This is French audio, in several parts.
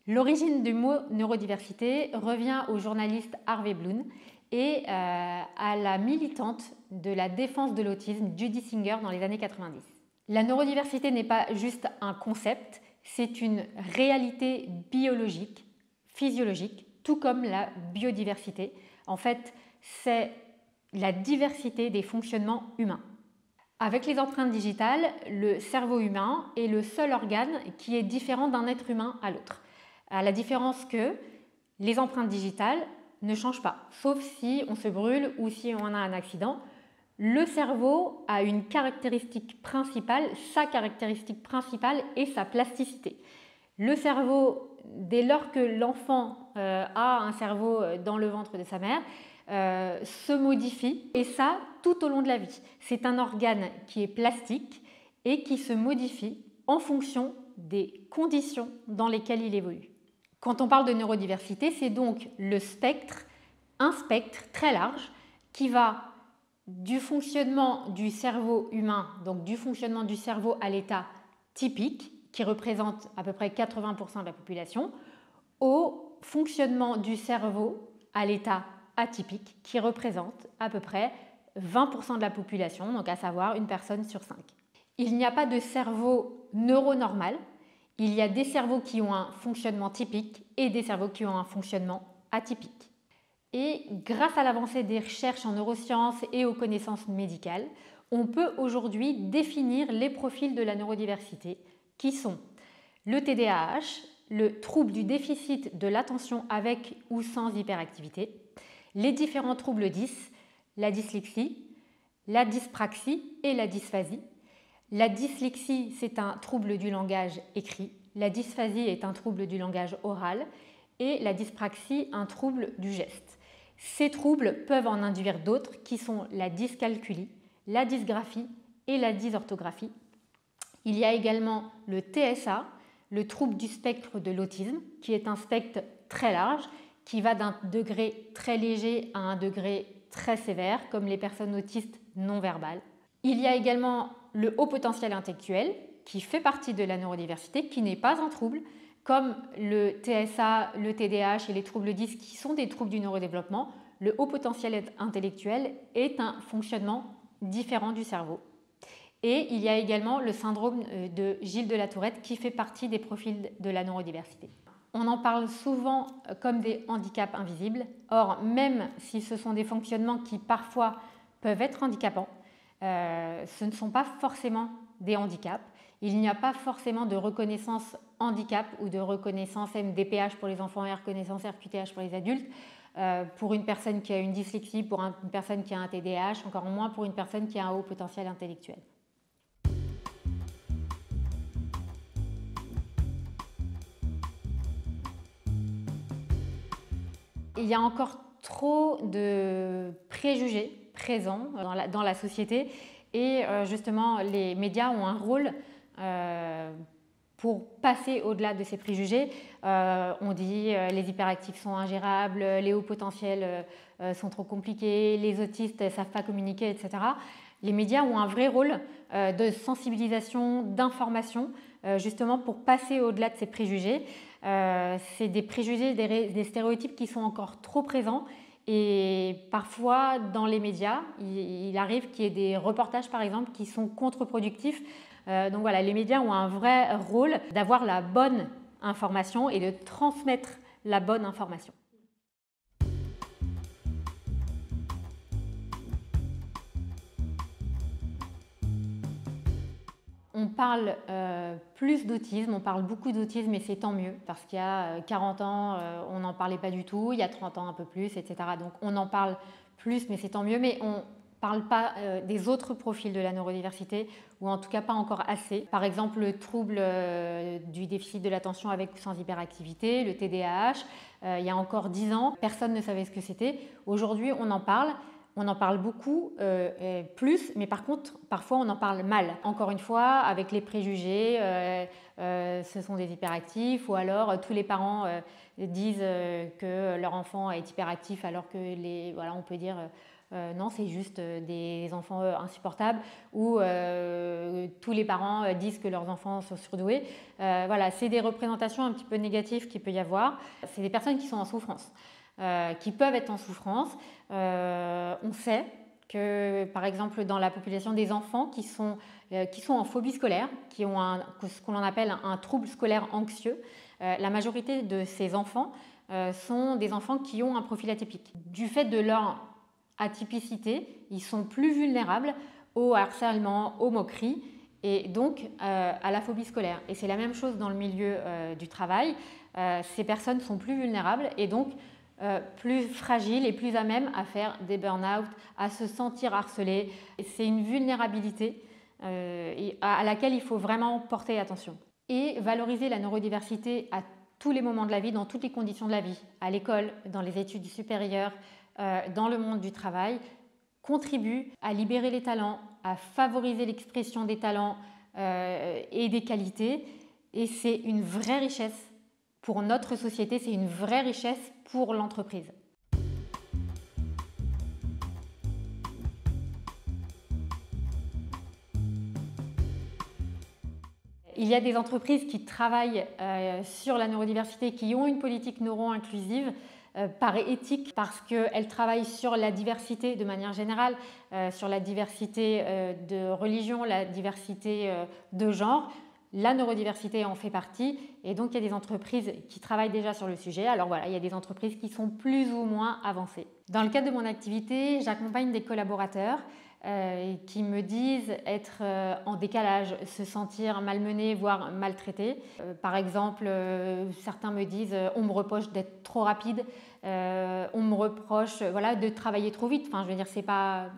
L'origine du mot neurodiversité revient au journaliste Harvey Bloom et à la militante de la défense de l'autisme Judy Singer dans les années 90. La neurodiversité n'est pas juste un concept, c'est une réalité biologique, physiologique, tout comme la biodiversité. En fait, c'est la diversité des fonctionnements humains. Avec les empreintes digitales, le cerveau humain est le seul organe qui est différent d'un être humain à l'autre. À la différence que les empreintes digitales ne changent pas, sauf si on se brûle ou si on a un accident. Le cerveau a une caractéristique principale, sa caractéristique principale est sa plasticité. Le cerveau, dès lors que l'enfant a un cerveau dans le ventre de sa mère, se modifie, et ça tout au long de la vie. C'est un organe qui est plastique et qui se modifie en fonction des conditions dans lesquelles il évolue. Quand on parle de neurodiversité, c'est donc le spectre, un spectre très large qui va du fonctionnement du cerveau humain, donc du fonctionnement du cerveau à l'état typique, qui représente à peu près 80% de la population, au fonctionnement du cerveau à l'état atypique, qui représente à peu près 20% de la population, donc à savoir une personne sur 5. Il n'y a pas de cerveau neuronormal, il y a des cerveaux qui ont un fonctionnement typique et des cerveaux qui ont un fonctionnement atypique. Et grâce à l'avancée des recherches en neurosciences et aux connaissances médicales, on peut aujourd'hui définir les profils de la neurodiversité qui sont le TDAH, le trouble du déficit de l'attention avec ou sans hyperactivité, les différents troubles 10, la dyslexie, la dyspraxie et la dysphasie. La dyslexie, c'est un trouble du langage écrit, la dysphasie est un trouble du langage oral et la dyspraxie, un trouble du geste. Ces troubles peuvent en induire d'autres qui sont la dyscalculie, la dysgraphie et la dysorthographie. Il y a également le TSA, le trouble du spectre de l'autisme, qui est un spectre très large, qui va d'un degré très léger à un degré très sévère, comme les personnes autistes non verbales. Il y a également le haut potentiel intellectuel, qui fait partie de la neurodiversité, qui n'est pas un trouble, comme le TSA, le TDAH et les troubles 10 qui sont des troubles du neurodéveloppement. Le haut potentiel intellectuel est un fonctionnement différent du cerveau. Et il y a également le syndrome de Gilles de la Tourette qui fait partie des profils de la neurodiversité. On en parle souvent comme des handicaps invisibles. Or, même si ce sont des fonctionnements qui parfois peuvent être handicapants, ce ne sont pas forcément des handicaps. Il n'y a pas forcément de reconnaissance handicap ou de reconnaissance MDPH pour les enfants et reconnaissance RQTH pour les adultes. Pour une personne qui a une dyslexie, pour une personne qui a un TDAH, encore moins pour une personne qui a un haut potentiel intellectuel. Il y a encore trop de préjugés présents dans la société et justement les médias ont un rôle pour passer au-delà de ces préjugés. On dit les hyperactifs sont ingérables, les hauts potentiels sont trop compliqués, les autistes ne savent pas communiquer, etc. Les médias ont un vrai rôle de sensibilisation, d'information, justement pour passer au-delà de ces préjugés. C'est des préjugés, des stéréotypes qui sont encore trop présents et parfois dans les médias, il arrive qu'il y ait des reportages par exemple qui sont contre-productifs. Donc voilà, les médias ont un vrai rôle d'avoir la bonne information et de transmettre la bonne information. On parle plus d'autisme, on parle beaucoup d'autisme et c'est tant mieux parce qu'il y a 40 ans, on n'en parlait pas du tout, il y a 30 ans un peu plus, etc. Donc on en parle plus mais c'est tant mieux, mais on ne parle pas des autres profils de la neurodiversité ou en tout cas pas encore assez. Par exemple le trouble du déficit de l'attention avec ou sans hyperactivité, le TDAH, il y a encore 10 ans, personne ne savait ce que c'était. Aujourd'hui on en parle. On en parle beaucoup, plus, mais par contre, parfois on en parle mal. Encore une fois, avec les préjugés, ce sont des hyperactifs, ou alors tous les parents disent que leur enfant est hyperactif, alors que voilà, on peut dire non, c'est juste des enfants insupportables, ou tous les parents disent que leurs enfants sont surdoués. Voilà, c'est des représentations un petit peu négatives qu'il peut y avoir. C'est des personnes qui sont en souffrance. Qui peuvent être en souffrance. On sait que, par exemple, dans la population des enfants qui sont en phobie scolaire, qui ont ce qu'on appelle un trouble scolaire anxieux, la majorité de ces enfants sont des enfants qui ont un profil atypique. Du fait de leur atypicité, ils sont plus vulnérables au harcèlement, aux moqueries, et donc à la phobie scolaire. Et c'est la même chose dans le milieu du travail. Ces personnes sont plus vulnérables et donc plus fragiles et plus à même à faire des burn-out, à se sentir harcelés. C'est une vulnérabilité à laquelle il faut vraiment porter attention. Et valoriser la neurodiversité à tous les moments de la vie, dans toutes les conditions de la vie, à l'école, dans les études supérieures, dans le monde du travail, contribue à libérer les talents, à favoriser l'expression des talents et des qualités. Et c'est une vraie richesse pour notre société, c'est une vraie richesse pour l'entreprise. Il y a des entreprises qui travaillent sur la neurodiversité, qui ont une politique neuro-inclusive par éthique, parce qu'elles travaillent sur la diversité de manière générale, sur la diversité de religion, la diversité de genre. La neurodiversité en fait partie, et donc il y a des entreprises qui travaillent déjà sur le sujet. Alors voilà, il y a des entreprises qui sont plus ou moins avancées. Dans le cadre de mon activité, j'accompagne des collaborateurs qui me disent être en décalage, se sentir malmenés, voire maltraités. Par exemple, certains me disent on me reproche d'être trop rapide, on me reproche de travailler trop vite. Enfin, je veux dire, c'est pas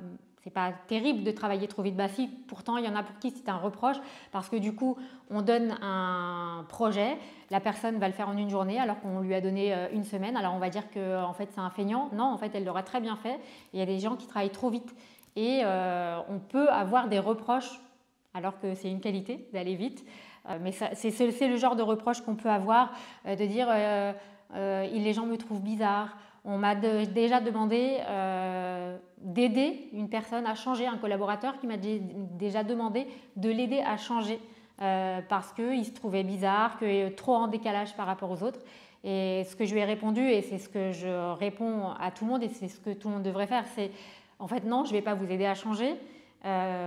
terrible de travailler trop vite. Bah si, pourtant il y en a pour qui c'est un reproche, parce que du coup on donne un projet, la personne va le faire en une journée alors qu'on lui a donné une semaine. Alors on va dire que en fait c'est un feignant. Non, en fait elle l'aura très bien fait. Il y a des gens qui travaillent trop vite et on peut avoir des reproches alors que c'est une qualité d'aller vite. Mais c'est le genre de reproche qu'on peut avoir, de dire les gens me trouvent bizarre. On m'a déjà demandé d'aider une personne à changer, un collaborateur qui m'a déjà demandé de l'aider à changer parce qu'il se trouvait bizarre, qu'il est trop en décalage par rapport aux autres. Et ce que je lui ai répondu, et c'est ce que je réponds à tout le monde, et c'est ce que tout le monde devrait faire, c'est en fait non, je ne vais pas vous aider à changer.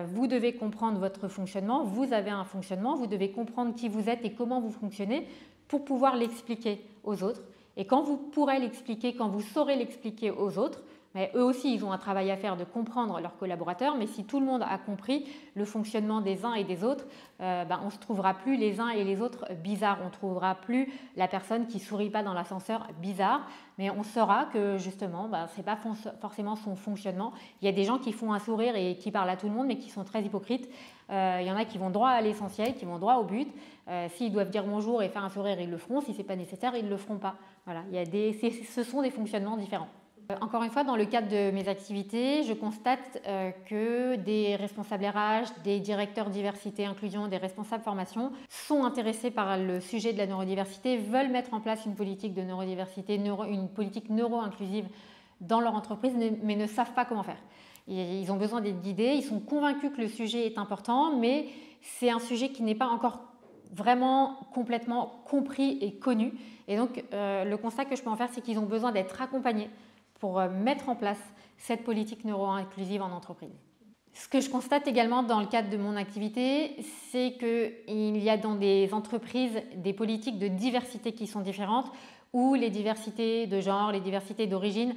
Vous devez comprendre votre fonctionnement, vous avez un fonctionnement, vous devez comprendre qui vous êtes et comment vous fonctionnez pour pouvoir l'expliquer aux autres. Et quand vous pourrez l'expliquer, quand vous saurez l'expliquer aux autres, mais eux aussi ils ont un travail à faire de comprendre leurs collaborateurs, mais si tout le monde a compris le fonctionnement des uns et des autres, on ne se trouvera plus les uns et les autres bizarres, on ne trouvera plus la personne qui ne sourit pas dans l'ascenseur bizarre, mais on saura que justement ce n'est pas forcément son fonctionnement. Il y a des gens qui font un sourire et qui parlent à tout le monde mais qui sont très hypocrites. Il y en a qui vont droit à l'essentiel, qui vont droit au but. S'ils doivent dire bonjour et faire un sourire, ils le feront. Si ce n'est pas nécessaire, ils ne le feront pas. Voilà, ce sont des fonctionnements différents. Encore une fois, dans le cadre de mes activités, je constate que des responsables RH, des directeurs diversité, inclusion, des responsables formation sont intéressés par le sujet de la neurodiversité, veulent mettre en place une politique de neurodiversité, une politique neuro-inclusive dans leur entreprise, mais ne savent pas comment faire. Ils ont besoin d'être guidés, ils sont convaincus que le sujet est important, mais c'est un sujet qui n'est pas encore vraiment complètement compris et connu. Et donc, le constat que je peux en faire, c'est qu'ils ont besoin d'être accompagnés pour mettre en place cette politique neuro-inclusive en entreprise. Ce que je constate également dans le cadre de mon activité, c'est qu'il y a dans des entreprises des politiques de diversité qui sont différentes, où les diversités de genre, les diversités d'origine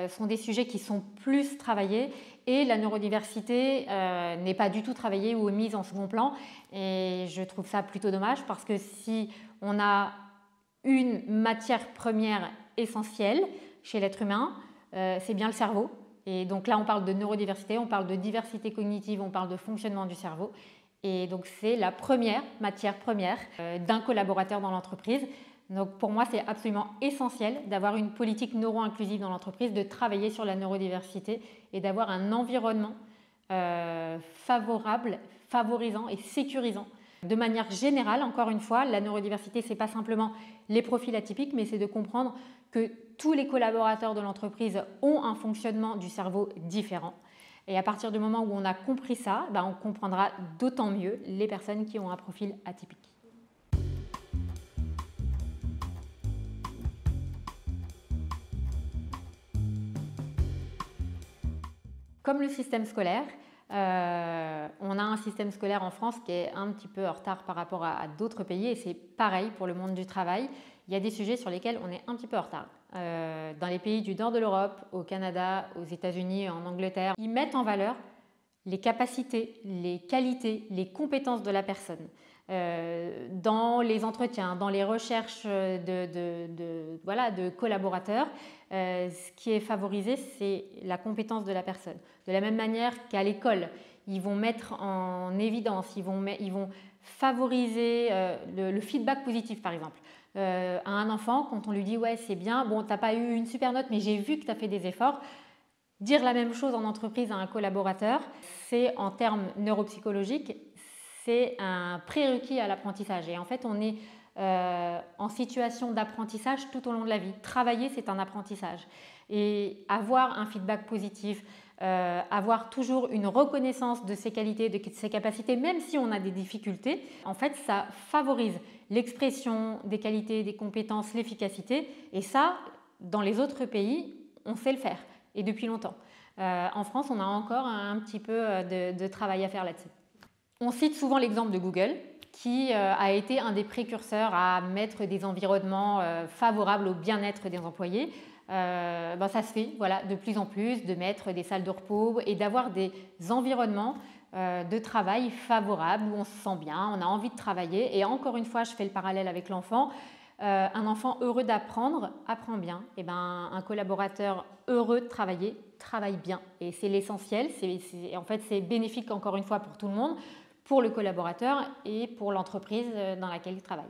sont des sujets qui sont plus travaillés et la neurodiversité n'est pas du tout travaillée ou mise en second plan. Et je trouve ça plutôt dommage parce que si on a une matière première essentielle chez l'être humain, c'est bien le cerveau. Et donc là, on parle de neurodiversité, on parle de diversité cognitive, on parle de fonctionnement du cerveau. Et donc c'est la matière première d'un collaborateur dans l'entreprise. Donc pour moi, c'est absolument essentiel d'avoir une politique neuro-inclusive dans l'entreprise, de travailler sur la neurodiversité et d'avoir un environnement favorable, favorisant et sécurisant. De manière générale, encore une fois, la neurodiversité, ce n'est pas simplement les profils atypiques, mais c'est de comprendre que tous les collaborateurs de l'entreprise ont un fonctionnement du cerveau différent. Et à partir du moment où on a compris ça, on comprendra d'autant mieux les personnes qui ont un profil atypique. Comme le système scolaire, on a un système scolaire en France qui est un petit peu en retard par rapport à d'autres pays et c'est pareil pour le monde du travail. Il y a des sujets sur lesquels on est un petit peu en retard. Dans les pays du nord de l'Europe, au Canada, aux États-Unis, en Angleterre, ils mettent en valeur les capacités, les qualités, les compétences de la personne. Dans les entretiens, dans les recherches de collaborateurs, ce qui est favorisé, c'est la compétence de la personne. De la même manière qu'à l'école, ils vont mettre en évidence, ils vont favoriser le feedback positif par exemple. À un enfant, quand on lui dit « ouais c'est bien, bon t'as pas eu une super note mais j'ai vu que tu as fait des efforts », dire la même chose en entreprise à un collaborateur, c'est en termes neuropsychologiques, c'est un prérequis à l'apprentissage. Et en fait, on est en situation d'apprentissage tout au long de la vie. Travailler, c'est un apprentissage. Et avoir un feedback positif, avoir toujours une reconnaissance de ses qualités, de ses capacités, même si on a des difficultés, en fait, ça favorise l'expression des qualités, des compétences, l'efficacité. Et ça, dans les autres pays, on sait le faire. Et depuis longtemps. En France, on a encore un petit peu de travail à faire là-dessus. On cite souvent l'exemple de Google, qui a été un des précurseurs à mettre des environnements favorables au bien-être des employés. Ça se fait de plus en plus, de mettre des salles de repos et d'avoir des environnements de travail favorables où on se sent bien, on a envie de travailler. Et encore une fois, je fais le parallèle avec l'enfant. Un enfant heureux d'apprendre apprend bien. Et un collaborateur heureux de travailler travaille bien. Et c'est l'essentiel. En fait, c'est bénéfique encore une fois pour tout le monde, pour le collaborateur et pour l'entreprise dans laquelle il travaille.